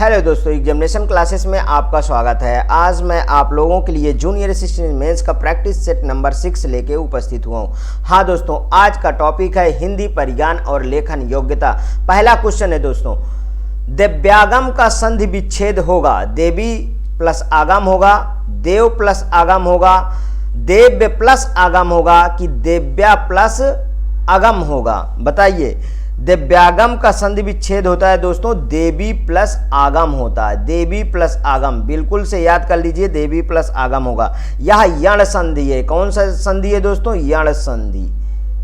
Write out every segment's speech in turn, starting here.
Hello दोस्तों, examination classes में आपका स्वागत है। आज मैं आप लोगों के लिए जूनियर असिस्टेंट मेंस का प्रैक्टिस सेट नंबर 6 लेके उपस्थित हुआ हूँ। हाँ दोस्तों, आज का टॉपिक है हिंदी परिज्ञान और लेखन योग्यता। पहला क्वेश्चन है दोस्तों, दिव्यागम का संधि विच्छेद होगा। देवी प्लस आगम होगा, देव प्लस आगम होगा, देव्य प्लस आगम होगा कि देव्या प्लस आगम होगा? बताइए। दिव्यागम का संधि विच्छेद होता है दोस्तों, देवी प्लस आगम होता है। देवी प्लस आगम बिल्कुल से याद कर लीजिए, देवी प्लस आगम होगा। यह यण संधि है। कौन सा संधि है दोस्तों? यण संधि।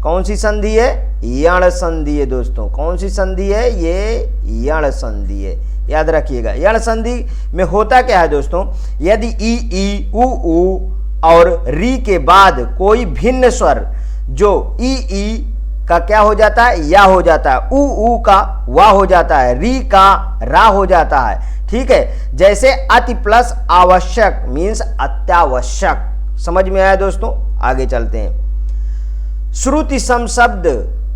कौन सी संधि है? यण संधि है दोस्तों। कौन सी संधि है? ये यण संधि है, याद रखिएगा। यण संधि में होता क्या है दोस्तों, यदि ई उ और री के बाद कोई भिन्न स्वर जो ई का क्या हो जाता है? या हो जाता है। उ का वा हो जाता है, री का रा हो जाता है। ठीक है, जैसे अति प्लस आवश्यक मीन्स अत्यावश्यक। समझ में आया दोस्तों? आगे चलते हैं। श्रुति सम शब्द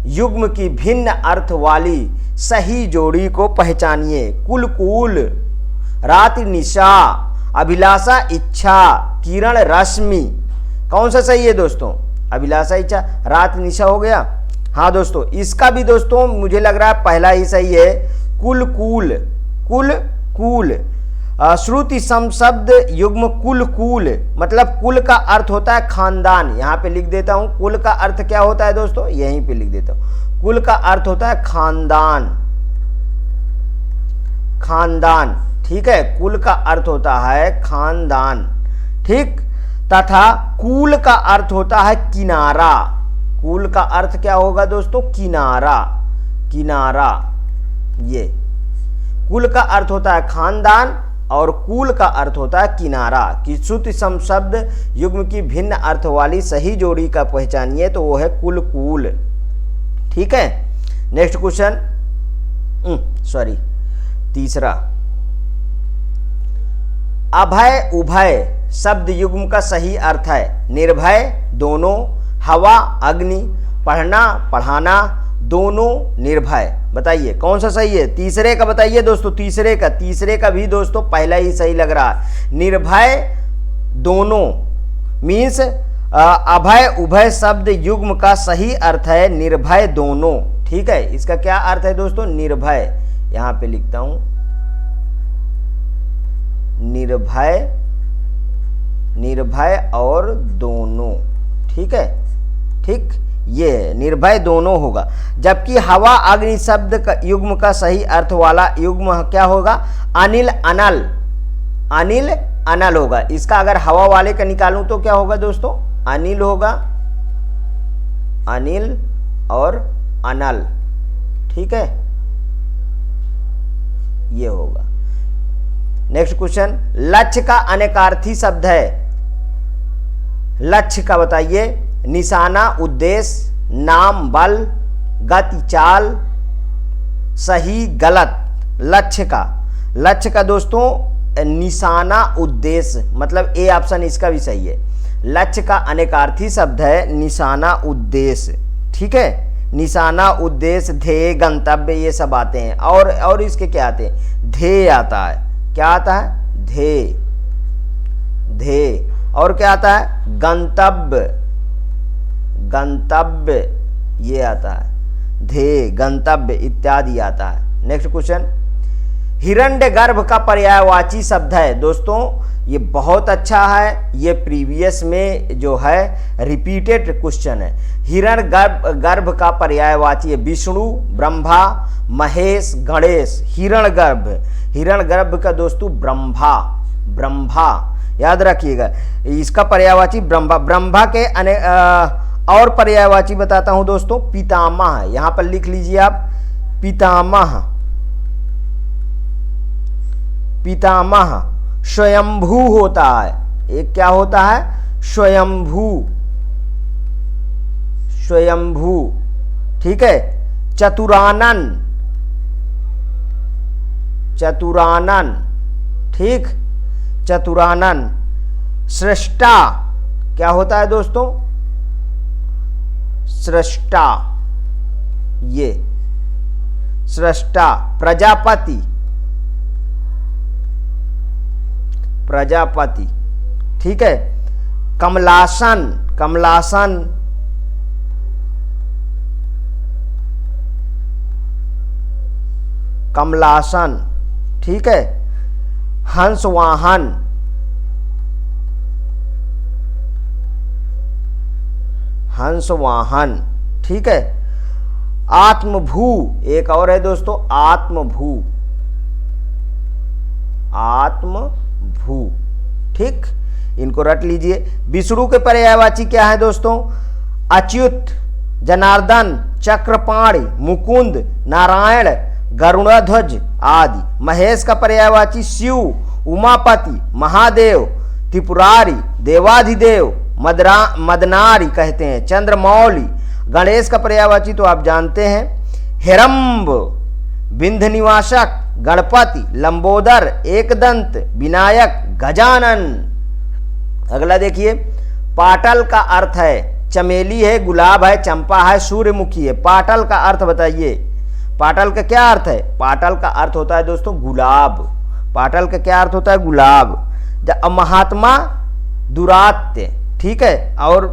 युग्म की भिन्न अर्थ वाली सही जोड़ी को पहचानिए। कुल, रात्रि निशा, अभिलाषा इच्छा, किरण रश्मि। कौन सा सही है दोस्तों? अभिलाषा इच्छा, रात्रि निशा हो गया। हाँ दोस्तों, इसका भी दोस्तों मुझे लग रहा है पहला ही सही है। कुल। श्रुति सम शब्द युग्म कुल मतलब कुल का अर्थ होता है खानदान। यहाँ पे लिख देता हूँ, कुल का अर्थ क्या होता है दोस्तों? यहीं पे लिख देता हूँ। कुल का अर्थ होता है खानदान। ठीक है, कुल का अर्थ होता है खानदान। ठीक, तथा कूल का अर्थ होता है किनारा। कूल का अर्थ क्या होगा दोस्तों? किनारा। ये कुल का अर्थ होता है खानदान और कूल का अर्थ होता है किनारा। कि श्रुति सम शब्द युग्म की भिन्न अर्थ वाली सही जोड़ी का पहचानिए, तो वो है कुल। ठीक है, नेक्स्ट क्वेश्चन, तीसरा। अभय उभय शब्द युग्म का सही अर्थ है निर्भय दोनों, हवा अग्नि, पढ़ना पढ़ाना, दोनों निर्भय। बताइए कौन सा सही है? तीसरे का बताइए दोस्तों। तीसरे का भी दोस्तों पहला ही सही लग रहा है। निर्भय दोनों मीन्स अभय उभय शब्द युग्म का सही अर्थ है निर्भय दोनों। ठीक है, इसका क्या अर्थ है दोस्तों? निर्भय। यहां पे लिखता हूं, निर्भय और दोनों। ठीक है, ठीक, ये निर्भय दोनों होगा। जबकि हवा अग्नि शब्द का युग्म का सही अर्थ वाला युग्म क्या होगा? अनिल अनल होगा। इसका अगर हवा वाले का निकालूं तो क्या होगा दोस्तों? अनिल होगा, अनिल और अनल। ठीक है, ये होगा। नेक्स्ट क्वेश्चन, लक्ष्य का अनेकार्थी शब्द है। लक्ष्य का बताइए। निशाना, उद्देश्य, नाम, बल, गति, चाल, सही गलत। लक्ष्य का दोस्तों निशाना, उद्देश्य, मतलब ए ऑप्शन इसका भी सही है। लक्ष्य का अनेकार्थी शब्द है निशाना, उद्देश्य। ठीक है, निशाना, उद्देश्य, ध्येय, गंतव्य, ये सब आते हैं। और इसके क्या आते हैं? ध्येय आता है। क्या आता है? ध्येय। और क्या आता है? गंतव्य, ये आता है। ध्येय, गंतव्य इत्यादि आता है। नेक्स्ट क्वेश्चन, हिरण्यगर्भ का पर्यायवाची शब्द है। दोस्तों ये बहुत अच्छा है, ये प्रीवियस में जो है रिपीटेड क्वेश्चन है। हिरण्यगर्भ का पर्यायवाची है विष्णु, ब्रह्मा, महेश, गणेश। हिरण्यगर्भ का दोस्तों ब्रह्मा, याद रखिएगा। इसका पर्यायवाची ब्रह्मा के और पर्यायवाची बताता हूं दोस्तों, पितामह। यहां पर लिख लीजिए आप, पितामह। स्वयंभू होता है, एक क्या होता है? स्वयंभू। ठीक है, चतुरानन। ठीक, चतुरानन। सृष्टा क्या होता है दोस्तों? सृष्टा, ये सृष्टा। प्रजापति, प्रजापति, ठीक है। कमलासन, कमलासन, कमलासन, ठीक है। हंसवाहन, हंसवाहन, ठीक है। आत्मभू, एक और है दोस्तों, आत्मभू, आत्मभू, ठीक। इनको रट लीजिए। विष्णु के पर्यायवाची क्या है दोस्तों? अच्युत, जनार्दन, चक्रपाणि, मुकुंद, नारायण, गरुड़ध्वज आदि। महेश का पर्यायवाची शिव, उमापति, महादेव, त्रिपुरारी, देवाधिदेव, मदनारी कहते हैं, चंद्रमौली। गणेश का पर्यायवाची तो आप जानते हैं, हिरंब, विंध्य निवासक, गणपति, लंबोदर, एकदंत, विनायक, गजानन। अगला देखिए, पाटल का अर्थ है चमेली है, गुलाब है, चंपा है, सूर्यमुखी है। पाटल का अर्थ बताइए, पाटल का क्या अर्थ है? पाटल का अर्थ होता है दोस्तों गुलाब। पाटल का क्या अर्थ होता है? गुलाब। महात्मा, दुरात्य, ठीक है। और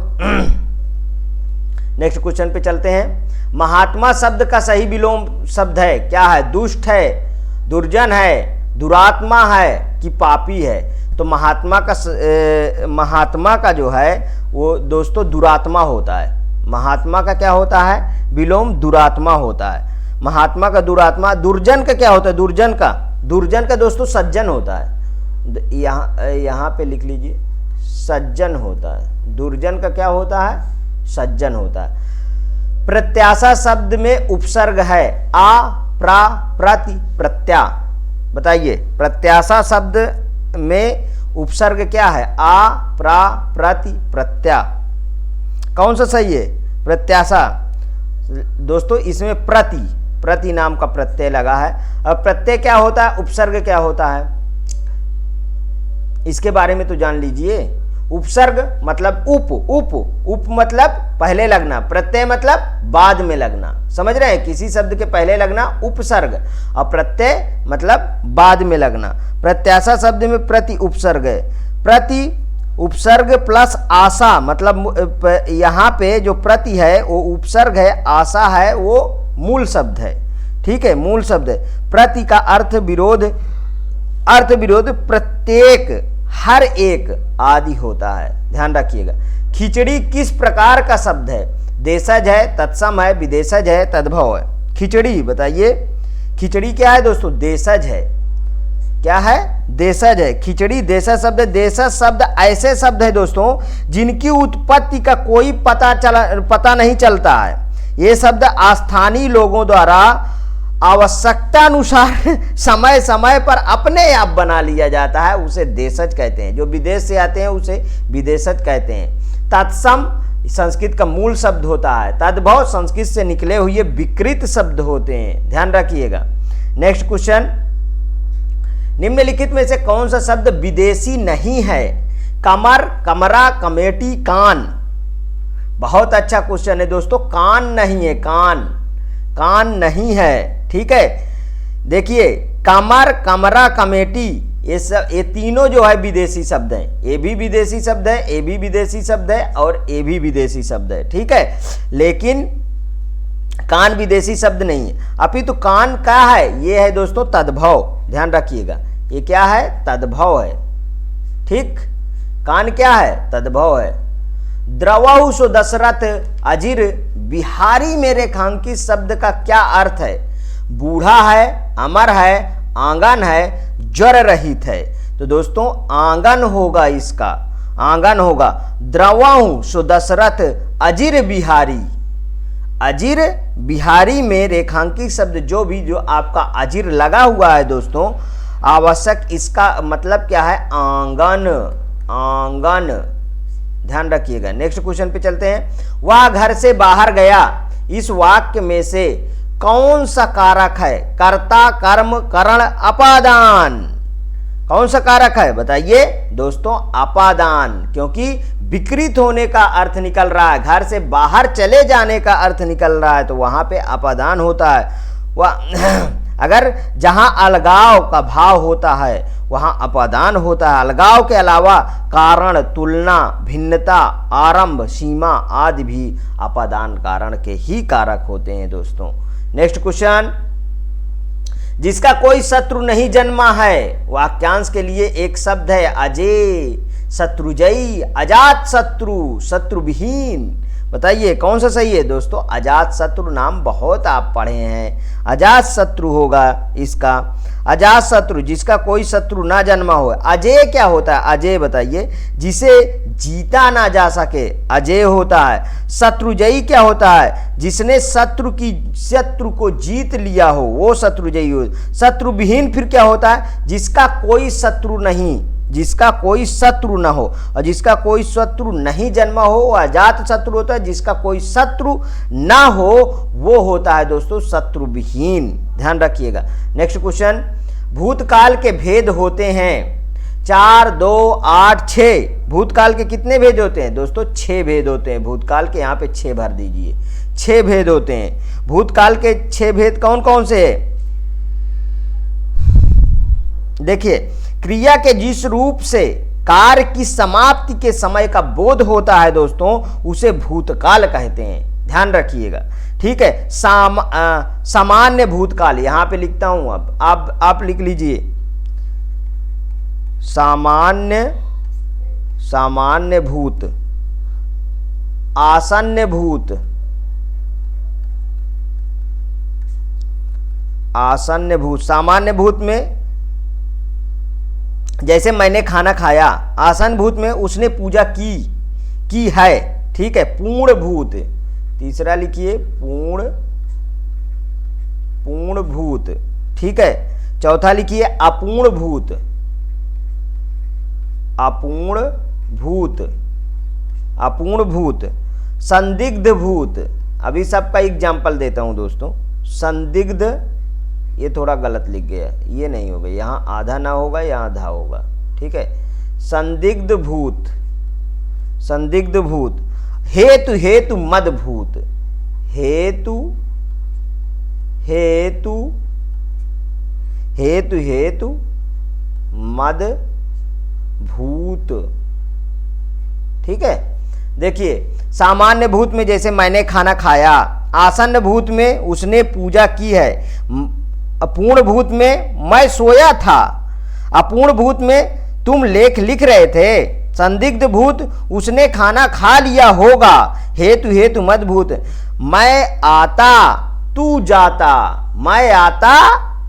नेक्स्ट क्वेश्चन पे चलते हैं। महात्मा शब्द का सही विलोम शब्द है क्या है? दुष्ट है, दुर्जन है, दुरात्मा है कि पापी है? तो महात्मा का जो है वो दोस्तों दुरात्मा होता है। महात्मा का क्या होता है? विलोम दुरात्मा होता है। महात्मा का दुरात्मा। दुर्जन का क्या होता है? दुर्जन का दोस्तों सज्जन होता है। यहाँ पे लिख लीजिए, सज्जन होता है। दुर्जन का क्या होता है? सज्जन होता है। प्रत्याशा शब्द में उपसर्ग है आ, प्रा, प्रति, प्रत्या। बताइए, प्रत्याशा शब्द में उपसर्ग क्या है? आ, प्रा, प्रति, प्रत्या। कौन सा सही है? प्रत्याशा दोस्तों, इसमें प्रति नाम का प्रत्यय लगा है। अब प्रत्यय क्या होता है, उपसर्ग क्या होता है, इसके बारे में तो जान लीजिए। उपसर्ग मतलब उप मतलब पहले लगना, प्रत्यय मतलब बाद में लगना। समझ रहे हैं? किसी शब्द के पहले लगना उपसर्ग, और प्रत्यय मतलब बाद में लगना। प्रत्याशा शब्द में प्रति उपसर्ग है। प्रति उपसर्ग प्लस आशा, मतलब यहाँ पे जो प्रति है वो उपसर्ग है, आशा है वो मूल शब्द है, ठीक है, मूल शब्द है। प्रति का अर्थ विरोध, प्रत्येक, हर एक आदि होता है, ध्यान रखिएगा। खिचड़ी किस प्रकार का शब्द है? देशज है, तत्सम है, विदेशज है, तद्भव है। खिचड़ी बताइए, खिचड़ी क्या है दोस्तों? देशज है। क्या है? देशज है। खिचड़ी देशज शब्द। देशज शब्द ऐसे शब्द है दोस्तों जिनकी उत्पत्ति का कोई पता नहीं चलता है। ये शब्द स्थानीय लोगों द्वारा आवश्यकता अनुसार समय समय पर अपने आप बना लिया जाता है, उसे देशज कहते हैं। जो विदेश से आते हैं उसे विदेशज कहते हैं। तत्सम संस्कृत का मूल शब्द होता है। तद्भव संस्कृत से निकले हुए विकृत शब्द होते हैं, ध्यान रखिएगा। नेक्स्ट क्वेश्चन, निम्नलिखित में से कौन सा शब्द विदेशी नहीं है? कमर, कमरा, कमेटी, कान। बहुत अच्छा क्वेश्चन है दोस्तों। कान नहीं है, कान नहीं है, ठीक है। देखिए, कमर, कमरा, कमेटी, ये तीनों जो है विदेशी शब्द हैं। ये भी विदेशी शब्द है, ये भी विदेशी शब्द है, और ये भी विदेशी शब्द है, ठीक है। लेकिन कान विदेशी शब्द नहीं है। अपितु कान क्या है? ये है दोस्तों तद्भव, ध्यान रखिएगा। ये क्या है? तद्भव है, ठीक। कान क्या है? तद्भव है। द्रवहु सो दशरथ अजिर बिहारी में रेखांकित शब्द का क्या अर्थ है? बूढ़ा है, अमर है, आंगन है, ज्वर रहित है। तो दोस्तों आंगन होगा, इसका आंगन होगा। द्रवहु सो दशरथ अजिर बिहारी। अजिर बिहारी में रेखांकित शब्द जो आपका अजिर लगा हुआ है दोस्तों, आवश्यक इसका मतलब क्या है? आंगन, आंगन, ध्यान रखिएगा। नेक्स्ट क्वेश्चन पे चलते हैं। वह घर से बाहर गया, इस वाक्य में से कौन सा कारक है? कर्ता, कर्म, करण, अपादान। कौन सा कारक है बताइए दोस्तों? अपादान, क्योंकि विकृत होने का अर्थ निकल रहा है, घर से बाहर चले जाने का अर्थ निकल रहा है, तो वहां पे अपादान होता है। वह अगर जहां अलगाव का भाव होता है वहां अपादान होता है। अलगाव के अलावा कारण, तुलना, भिन्नता, आरंभ, सीमा आदि भी अपादान कारण के ही कारक होते हैं दोस्तों। नेक्स्ट क्वेश्चन, जिसका कोई शत्रु नहीं जन्मा है, वाक्यांश के लिए एक शब्द है अजेय, शत्रुजयी, अजात शत्रु, शत्रुविहीन। बताइए कौन सा सही है दोस्तों? अजात शत्रु नाम बहुत आप पढ़े हैं, अजात शत्रु होगा इसका। अजात शत्रु, जिसका कोई शत्रु ना जन्मा हो। अजेय क्या होता है? अजेय बताइए, जिसे जीता ना जा सके, अजेय होता है। शत्रुजयी क्या होता है? जिसने शत्रु को जीत लिया हो, वो शत्रुजयी हो। शत्रुविहीन फिर क्या होता है? जिसका कोई शत्रु नहीं, जिसका कोई शत्रु न हो। और जिसका कोई शत्रु नहीं जन्मा हो वो अजात शत्रु होता है। जिसका कोई शत्रु ना हो वो होता है दोस्तों शत्रुविहीन। ध्यान रखिएगा। नेक्स्ट क्वेश्चन, भूतकाल के भेद होते हैं 4, 2, 8, 6। भूतकाल के कितने भेद होते हैं दोस्तों? 6 भेद होते हैं। भूतकाल के यहाँ पे 6 भर दीजिए। 6 भेद होते हैं। भूतकाल के 6 भेद कौन कौन से है? देखिए, क्रिया के जिस रूप से कार्य की समाप्ति के समय का बोध होता है दोस्तों, उसे भूतकाल कहते हैं। ध्यान रखिएगा, ठीक है। सामान्य भूतकाल यहां पे लिखता हूं। अब आप लिख लीजिए सामान्य भूत, आसन्न भूत, आसन्न भूत। सामान्य भूत में जैसे मैंने खाना खाया, आसन भूत में उसने पूजा की है, ठीक है। पूर्ण भूत, तीसरा लिखिए पूर्ण भूत, ठीक है। चौथा लिखिए अपूर्ण भूत, अपूर्ण भूत, अपूर्ण भूत। संदिग्ध भूत, अभी सबका एग्जाम्पल देता हूं दोस्तों। संदिग्ध, ये थोड़ा गलत लिख गया, ये नहीं होगा, यहाँ आधा ना होगा, यहाँ आधा होगा, ठीक है। संदिग्ध भूत, संदिग्ध भूत। हेतु मद भूत, हेतु मद भूत, ठीक है। देखिए, सामान्य भूत में जैसे मैंने खाना खाया, आसन्न भूत में उसने पूजा की है, अपूर्ण भूत में मैं सोया था, अपूर्ण भूत में तुम लेख लिख रहे थे, संदिग्ध भूत उसने खाना खा लिया होगा, हेतु मद भूत मैं आता तू जाता, मैं आता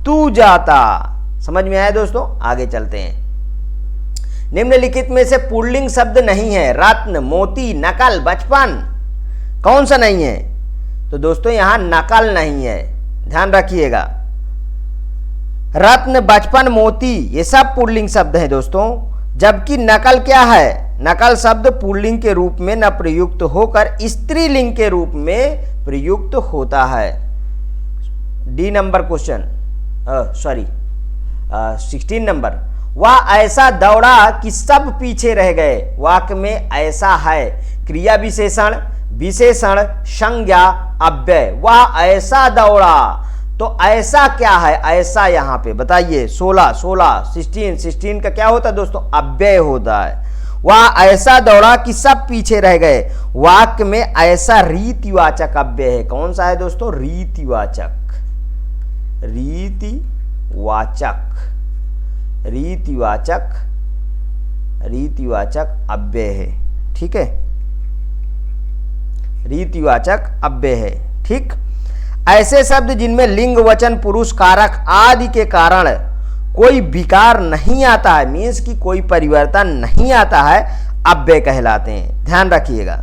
तू जाता। समझ में आया दोस्तों? आगे चलते हैं। निम्नलिखित में से पुल्लिंग शब्द नहीं है। रत्न, मोती, नकल, बचपन, कौन सा नहीं है? तो दोस्तों यहां नकल नहीं है, ध्यान रखिएगा। रत्न, बचपन, मोती ये सब पुल्लिंग शब्द हैं दोस्तों। जबकि नकल क्या है? नकल शब्द पुल्लिंग के रूप में न प्रयुक्त होकर स्त्रीलिंग के रूप में प्रयुक्त होता है। D number question, 16 number. वह ऐसा दौड़ा कि सब पीछे रह गए। वाक्य में ऐसा है क्रिया विशेषण, विशेषण, संज्ञा, अव्यय। वह ऐसा दौड़ा, तो ऐसा क्या है? ऐसा यहां पे बताइए। 16 का क्या होता है दोस्तों? अव्यय होता है। वह ऐसा दौड़ा कि सब पीछे रह गए। वाक्य में ऐसा रीतिवाचक अव्यय है। कौन सा है दोस्तों? रीतिवाचक, रीतिवाचक अव्यय है, ठीक है। रीतिवाचक अव्यय है, ठीक। ऐसे शब्द जिनमें लिंग, वचन, पुरुष, कारक आदि के कारण कोई विकार नहीं आता है, मीन्स की कोई परिवर्तन नहीं आता है, अव्यय कहलाते हैं। ध्यान रखिएगा।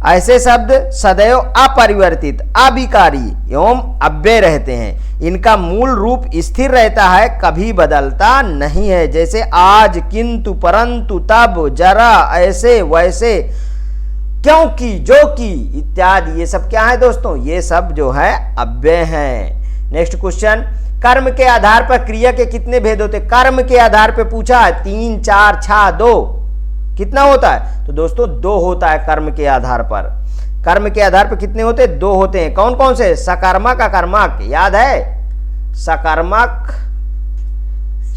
ऐसे शब्द सदैव अपरिवर्तित, अविकारी एवं अव्यय रहते हैं। इनका मूल रूप स्थिर रहता है, कभी बदलता नहीं है। जैसे आज, किंतु, परंतु, तब, जरा, ऐसे, वैसे, क्योंकि, जो कि इत्यादि। ये सब क्या है दोस्तों? ये सब जो है अव्यय हैं। नेक्स्ट क्वेश्चन, कर्म के आधार पर क्रिया के कितने भेद होते हैं? कर्म के आधार पर पूछा है। 3, 4, 6, 2 कितना होता है? तो दोस्तों 2 होता है कर्म के आधार पर। कर्म के आधार पर कितने होते हैं? 2 होते हैं। कौन कौन से? सकर्मक, अकर्मक, याद है? सकारात्मक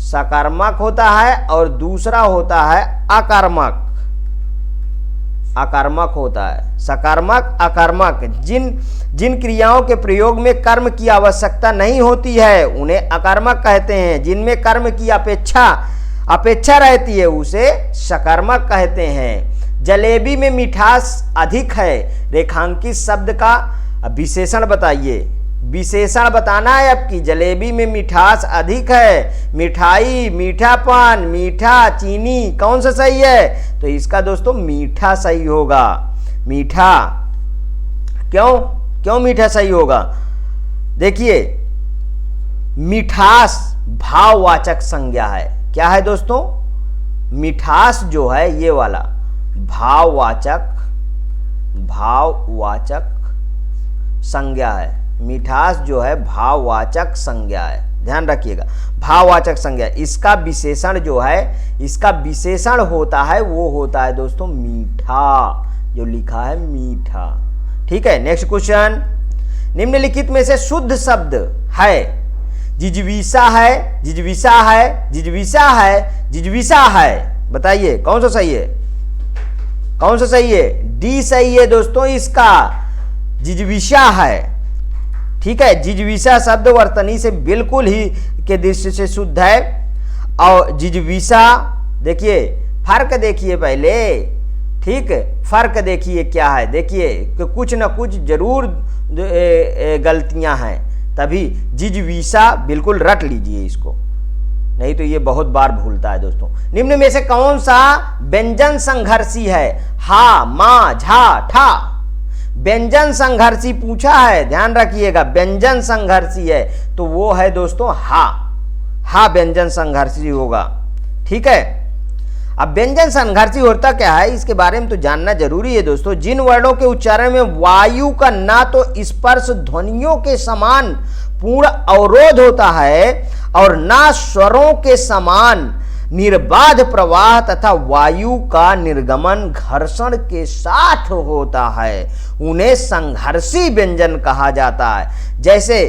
सकारात्मक होता है और दूसरा होता है आक्रामक आक्रामक होता है। सकारात्मक आक्रामक जिन क्रियाओं के प्रयोग में कर्म की आवश्यकता नहीं होती है उन्हें आक्रामक कहते हैं। जिनमें कर्म की अपेक्षा रहती है उसे सकारात्मक कहते हैं। जलेबी में मिठास अधिक है, रेखांकित शब्द का विशेषण बताइए। विशेषण बताना है आपकी। जलेबी में मिठास अधिक है, मिठाई, मीठापन, मीठा, चीनी, कौन सा सही है? तो इसका दोस्तों मीठा सही होगा। मीठा क्यों मीठा सही होगा? देखिए, मिठास भाववाचक संज्ञा है। क्या है दोस्तों? मिठास जो है ये वाला भाववाचक संज्ञा है। मिठास जो है भाववाचक संज्ञा है, ध्यान रखिएगा। भाववाचक संज्ञा, इसका विशेषण जो है, इसका विशेषण होता है वो होता है दोस्तों मीठा, जो लिखा है मीठा। ठीक है, नेक्स्ट क्वेश्चन। निम्नलिखित में से शुद्ध शब्द है। जिजवीसा है, जिजवीसा है, जिजवीसा है, जिजवीसा है। बताइए कौन सा सही है? कौन सा सही है? डी सही है दोस्तों इसका, जिजवीसा है। ठीक है, जिजवीसा शब्द वर्तनी से बिल्कुल ही के दृष्टि से शुद्ध है। और जिजवीसा, देखिए फर्क देखिए पहले। ठीक, फर्क देखिए क्या है। देखिए कि कुछ ना कुछ जरूर गलतियां हैं, तभी जिजवीसा बिल्कुल रट लीजिए इसको, नहीं तो ये बहुत बार भूलता है दोस्तों। निम्न में से कौन सा व्यंजन संघर्षी है? हा, मा, झा, ठा। व्यंजन संघर्षी पूछा है, ध्यान रखिएगा। व्यंजन संघर्षी है तो वो है दोस्तों हा व्यंजन संघर्षी होगा। ठीक है, अब व्यंजन संघर्षी होता क्या है इसके बारे में तो जानना जरूरी है दोस्तों। जिन वर्णों के उच्चारण में वायु का ना तो स्पर्श ध्वनियों के समान पूर्ण अवरोध होता है और ना स्वरों के समान निर्बाध प्रवाह तथा वायु का निर्गमन घर्षण के साथ होता है, उन्हें संघर्षी व्यंजन कहा जाता है। जैसे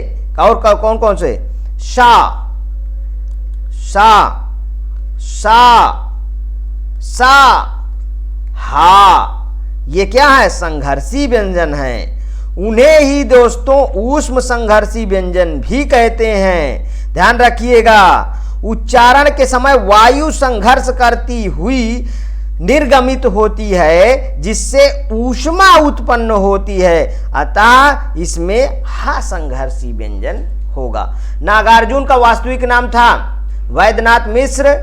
और कौन कौन से? सा, सा, सा, सा, हा, ये क्या है? संघर्षी व्यंजन है। उन्हें ही दोस्तों ऊष्म संघर्षी व्यंजन भी कहते हैं, ध्यान रखिएगा। उच्चारण के समय वायु संघर्ष करती हुई निर्गमित होती है जिससे ऊष्मा उत्पन्न होती है, अतः इसमें हा संघर्षी व्यंजन होगा। नागार्जुन का वास्तविक नाम था वैद्यनाथ मिश्र,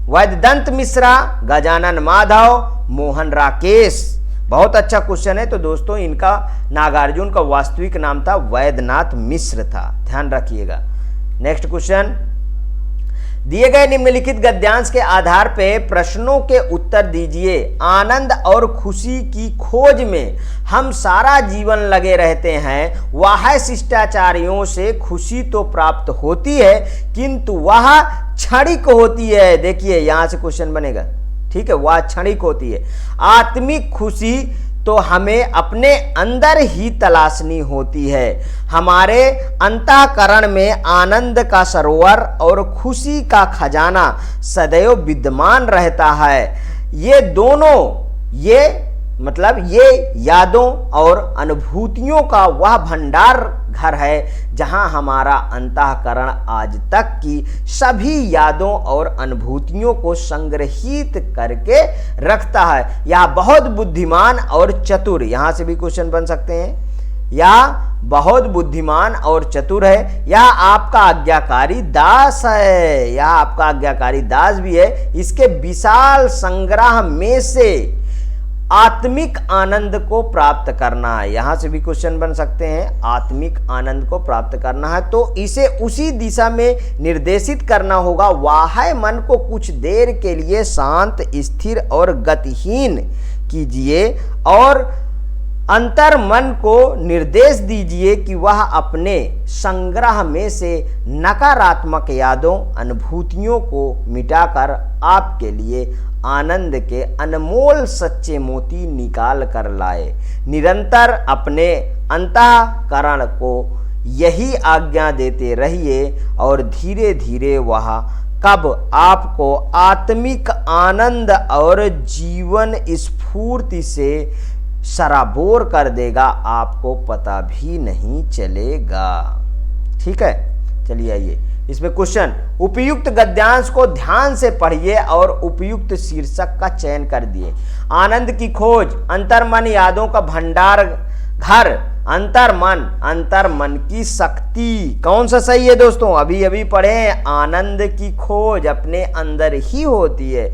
वैद्यदंत मिश्रा, गजानन माधव, मोहन राकेश। बहुत अच्छा क्वेश्चन है। तो दोस्तों इनका नागार्जुन का वास्तविक नाम था वैद्यनाथ मिश्र था, ध्यान रखिएगा। Next question. दिए गए निम्नलिखित गद्यांश के आधार पर प्रश्नों के उत्तर दीजिए। आनंद और खुशी की खोज में हम सारा जीवन लगे रहते हैं। वह शिष्टाचारियों से खुशी तो प्राप्त होती है किंतु वह क्षणिक होती है। देखिए यहां से क्वेश्चन बनेगा, ठीक है, वह क्षणिक होती है। आत्मिक खुशी तो हमें अपने अंदर ही तलाशनी होती है। हमारे अंतःकरण में आनंद का सरोवर और खुशी का खजाना सदैव विद्यमान रहता है। ये दोनों, ये यादों और अनुभूतियों का वह भंडार घर है जहां हमारा अंतःकरण आज तक की सभी यादों और अनुभूतियों को संग्रहित करके रखता है। यह बहुत बुद्धिमान और चतुर, यहां से भी क्वेश्चन बन सकते हैं, यह बहुत बुद्धिमान और चतुर है। यह आपका आज्ञाकारी दास है, यह आपका आज्ञाकारी दास भी है। इसके विशाल संग्रह में से आत्मिक आनंद को प्राप्त करना है, यहां से भी क्वेश्चन बन सकते हैं। आत्मिक आनंद को प्राप्त करना है तो इसे उसी दिशा में निर्देशित करना होगा। वाह मन को कुछ देर के लिए शांत, स्थिर और गतिहीन कीजिए और अंतर मन को निर्देश दीजिए कि वह अपने संग्रह में से नकारात्मक यादों, अनुभूतियों को मिटाकर आपके लिए आनंद के अनमोल सच्चे मोती निकाल कर लाए। निरंतर अपने अंतःकरण को यही आज्ञा देते रहिए और धीरे धीरे वह कब आपको आत्मिक आनंद और जीवन स्फूर्ति से सराबोर कर देगा, आपको पता भी नहीं चलेगा। ठीक है, चलिए आइए इसमें क्वेश्चन। उपयुक्त गद्यांश को ध्यान से पढ़िए और उपयुक्त शीर्षक का चयन कर दिए। आनंद की खोज, अंतर्मन यादों का भंडार घर, अंतर्मन की शक्ति। कौन सा सही है दोस्तों? अभी अभी पढ़े, आनंद की खोज अपने अंदर ही होती है।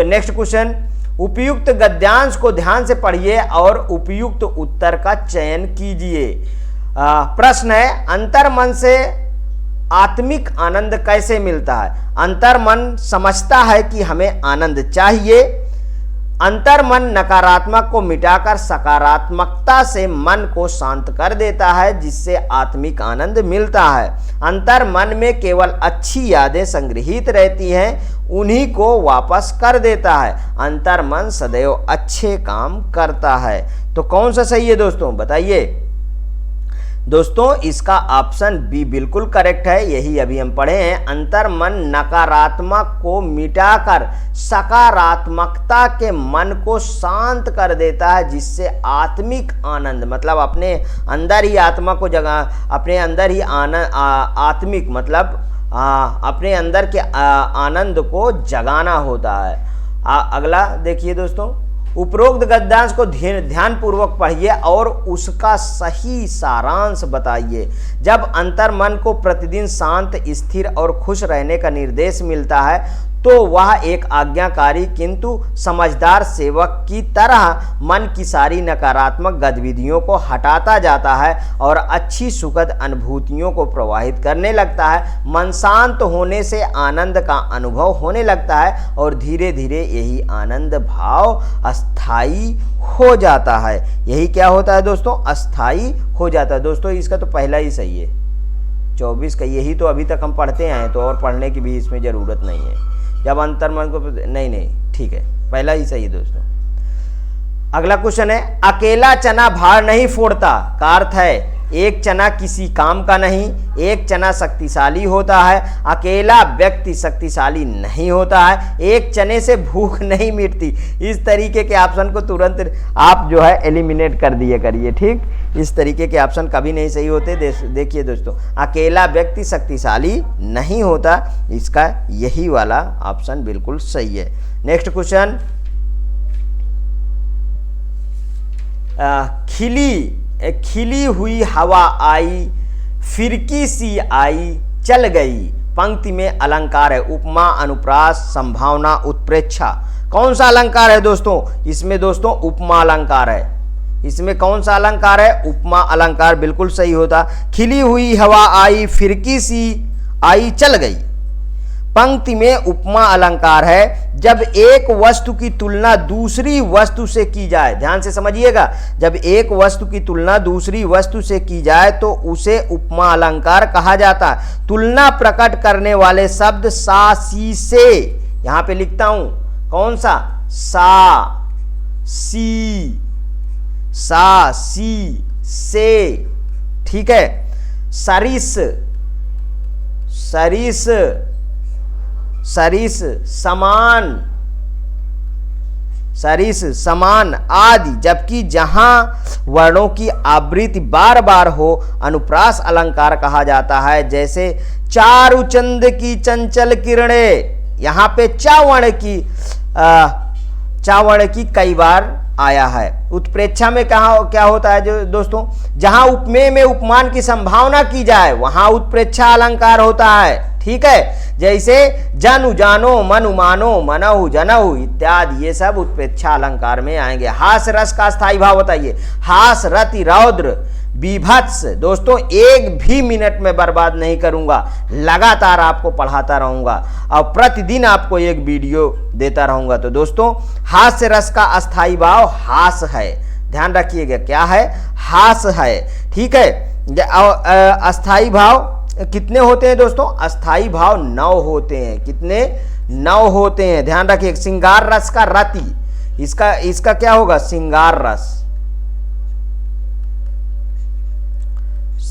नेक्स्ट क्वेश्चन, उपयुक्त गद्यांश को ध्यान से पढ़िए और उपयुक्त उत्तर का चयन कीजिए। प्रश्न है, अंतर्मन से आत्मिक आनंद कैसे मिलता है? अंतर्मन समझता है कि हमें आनंद चाहिए। अंतर्मन नकारात्मक को मिटाकर सकारात्मकता से मन को शांत कर देता है, जिससे आत्मिक आनंद मिलता है। अंतर्मन में केवल अच्छी यादें संग्रहित रहती हैं, उन्हीं को वापस कर देता है। अंतर्मन सदैव अच्छे काम करता है। तो कौन सा सही है दोस्तों, बताइए। दोस्तों इसका ऑप्शन बी बिल्कुल करेक्ट है, यही अभी हम पढ़े हैं। अंतर्मन नकारात्मक को मिटाकर सकारात्मकता के मन को शांत कर देता है, जिससे आत्मिक आनंद, मतलब अपने अंदर ही आत्मा को जगा, अपने अंदर ही आत्मिक मतलब अपने अंदर के आनंद को जगाना होता है। अगला देखिए दोस्तों, उपरोक्त गद्यांश को ध्यानपूर्वक पढ़िए और उसका सही सारांश बताइए। जब अंतर्मन को प्रतिदिन शांत, स्थिर और खुश रहने का निर्देश मिलता है, तो वह एक आज्ञाकारी किंतु समझदार सेवक की तरह मन की सारी नकारात्मक गतिविधियों को हटाता जाता है और अच्छी सुखद अनुभूतियों को प्रवाहित करने लगता है। मन शांत होने से आनंद का अनुभव होने लगता है और धीरे धीरे यही आनंद भाव अस्थाई हो जाता है। यही क्या होता है दोस्तों? अस्थाई हो जाता है। दोस्तों इसका तो पहला ही सही है, 24 का, यही तो अभी तक हम पढ़ते हैं, तो और पढ़ने की भी इसमें ज़रूरत नहीं है। जब अंतर्मन को नहीं ठीक है, पहला ही सही दोस्तों। अगला क्वेश्चन है, अकेला चना भार नहीं फोड़ता का अर्थ है एक चना किसी काम का नहीं, एक चना शक्तिशाली होता है, अकेला व्यक्ति शक्तिशाली नहीं होता है, एक चने से भूख नहीं मिटती। इस तरीके के ऑप्शन को तुरंत आप जो है एलिमिनेट कर दिया करिए। ठीक, इस तरीके के ऑप्शन कभी नहीं सही होते। देखिए दोस्तों, अकेला व्यक्ति शक्तिशाली नहीं होता, इसका यही वाला ऑप्शन बिल्कुल सही है। नेक्स्ट क्वेश्चन, खिली हुई हवा आई, फिरकी सी आई, चल गई। पंक्ति में अलंकार है, उपमा, अनुप्रास, संभावना, उत्प्रेक्षा। कौन सा अलंकार है दोस्तों? इसमें दोस्तों उपमा अलंकार है। इसमें कौन सा अलंकार है? उपमा अलंकार बिल्कुल सही होता। खिली हुई हवा आई, फिरकी सी आई, चल गई। पंक्ति में उपमा अलंकार है, जब एक वस्तु की तुलना दूसरी वस्तु से की जाए, ध्यान से समझिएगा, जब एक वस्तु की तुलना दूसरी वस्तु से की जाए तो उसे उपमा अलंकार कहा जाता है। तुलना प्रकट करने वाले शब्द सा, सी, से, यहां पे लिखता हूं, कौन सा? सा, सी, सा, सी, से। ठीक है, सरिस, सरिस, सरिस, समान, सरिस, समान आदि। जबकि जहां वर्णों की आवृत्ति बार बार हो, अनुप्रास अलंकार कहा जाता है। जैसे चारुचंद की चंचल किरणें, यहां पे चावर्ण की कई बार आया है। उत्प्रेक्षा में क्या होता है जो दोस्तों? जहां उपमेय में उपमान की संभावना की जाए, वहां उत्प्रेक्षा अलंकार होता है। ठीक है, जैसे जनु जानो, मनु मानो, मनहु जनहु इत्यादि, ये सब उत्प्रेक्षा अलंकार में आएंगे। हास रस का स्थायी भाव बताइए। हास, रति, रौद्र, बीभत्स। दोस्तों एक भी मिनट में बर्बाद नहीं करूंगा, लगातार आपको पढ़ाता रहूंगा और प्रतिदिन आपको एक वीडियो देता रहूंगा। तो दोस्तों हास्य रस का अस्थाई भाव हास है, ध्यान रखिएगा, क्या है? हास है। ठीक है, अस्थाई भाव कितने होते हैं दोस्तों? अस्थाई भाव 9 होते हैं। कितने? 9 होते हैं, ध्यान रखिए। श्रृंगार रस का रति, इसका क्या होगा? श्रृंगार रस,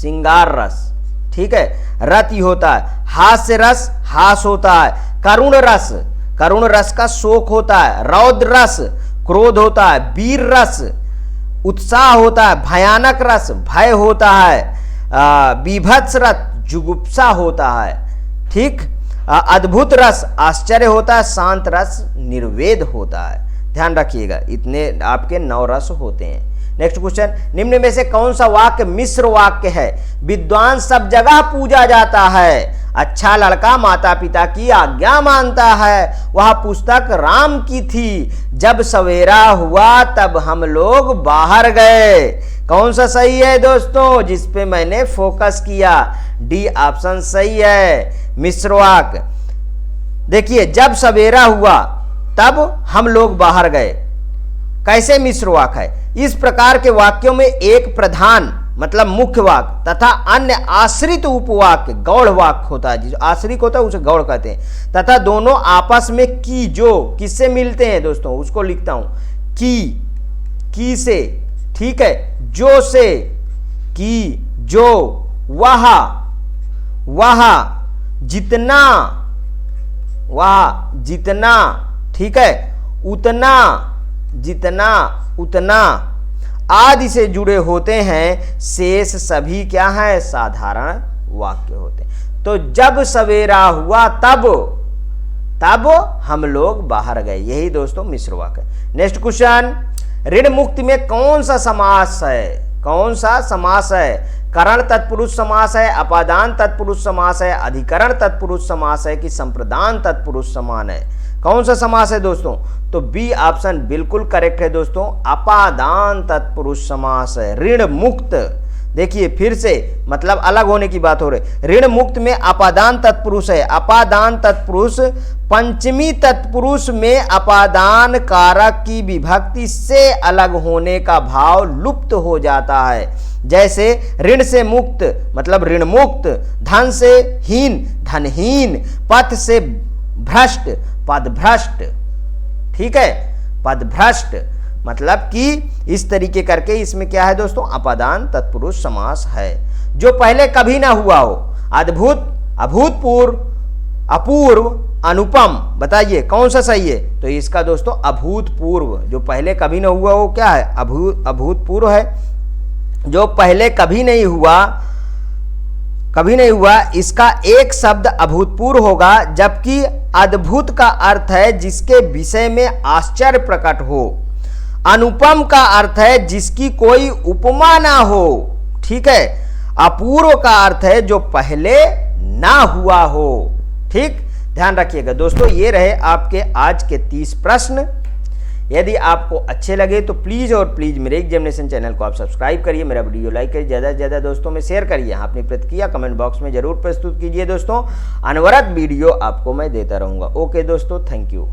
श्रृंगार रस, ठीक है, रति होता है। हास्य रस हास होता है। करुण रस का शोक होता है। रौद्र रस क्रोध होता है। वीर रस उत्साह होता है। भयानक रस भय होता है। बीभत्स रस जुगुप्सा होता है, ठीक। अद्भुत रस आश्चर्य होता है। शांत रस निर्वेद होता है। ध्यान रखिएगा, इतने आपके 9 रस होते हैं। नेक्स्ट क्वेश्चन, निम्न में से कौन सा वाक्य मिश्र वाक्य है? विद्वान सब जगह पूजा जाता है। अच्छा लड़का माता पिता की आज्ञा मानता है। वह पुस्तक राम की थी। जब सवेरा हुआ तब हम लोग बाहर गए। कौन सा सही है दोस्तों, जिसपे मैंने फोकस किया? डी ऑप्शन सही है, मिश्र वाक्य। देखिए, जब सवेरा हुआ तब हम लोग बाहर गए, कैसे मिश्र वाक्य है? इस प्रकार के वाक्यों में एक प्रधान मतलब मुख्य वाक्य तथा अन्य आश्रित उपवाक्य गौड़ वाक्य होता है। जो आश्रित होता है उसे गौड़ कहते हैं। तथा दोनों आपस में की जो किससे मिलते हैं दोस्तों, उसको लिखता हूं की से, ठीक है, जो से, की जो, वह जितना, ठीक है, उतना, जितना, उतना आदि से जुड़े होते हैं। शेष सभी क्या है? साधारण वाक्य होते हैं। तो जब सवेरा हुआ तब हम लोग बाहर गए, यही दोस्तों मिश्र वाक्य। नेक्स्ट क्वेश्चन, ऋण मुक्ति में कौन सा समास है? कौन सा समास है? करण तत्पुरुष समास है, अपादान तत्पुरुष समास है, अधिकरण तत्पुरुष समास है कि संप्रदान तत्पुरुष समान है? कौन सा समास है दोस्तों? तो बी ऑप्शन बिल्कुल करेक्ट है दोस्तों, अपादान तत्पुरुष समास है। ऋण मुक्त, देखिए फिर से मतलब अलग होने की बात हो रही। ऋण मुक्त में अपादान तत्पुरुष है। अपादान तत्पुरुष पंचमी तत्पुरुष में अपादान कारक की विभक्ति से अलग होने का भाव लुप्त हो जाता है। जैसे ऋण से मुक्त मतलब ऋण मुक्त, धन से हीन धनहीन, पथ से भ्रष्ट पदभ्रष्ट, ठीक है, पदभ्रष्ट, मतलब कि इस तरीके करके इसमें क्या है दोस्तों? अपादान तत्पुरुष समास है। जो पहले कभी ना हुआ हो, अद्भुत, अभूतपूर्व, अपूर्व, अनुपम, बताइए कौन सा सही है? तो इसका दोस्तों अभूतपूर्व, जो पहले कभी ना हुआ हो क्या है? अभूतपूर्व है। जो पहले कभी नहीं हुआ इसका एक शब्द अभूतपूर्व होगा, जबकि अद्भुत का अर्थ है जिसके विषय में आश्चर्य प्रकट हो। अनुपम का अर्थ है जिसकी कोई उपमा ना हो, ठीक है। अपूर्व का अर्थ है जो पहले ना हुआ हो, ठीक। ध्यान रखिएगा दोस्तों, ये रहे आपके आज के 30 प्रश्न। यदि आपको अच्छे लगे तो प्लीज़ और प्लीज़ मेरे एग्जामिनेशन चैनल को आप सब्सक्राइब करिए, मेरा वीडियो लाइक करिए, ज़्यादा से ज़्यादा दोस्तों में शेयर करिए। हाँ, अपनी प्रतिक्रिया कमेंट बॉक्स में जरूर प्रस्तुत कीजिए दोस्तों। अनवरत वीडियो आपको मैं देता रहूँगा। ओके दोस्तों, थैंक यू।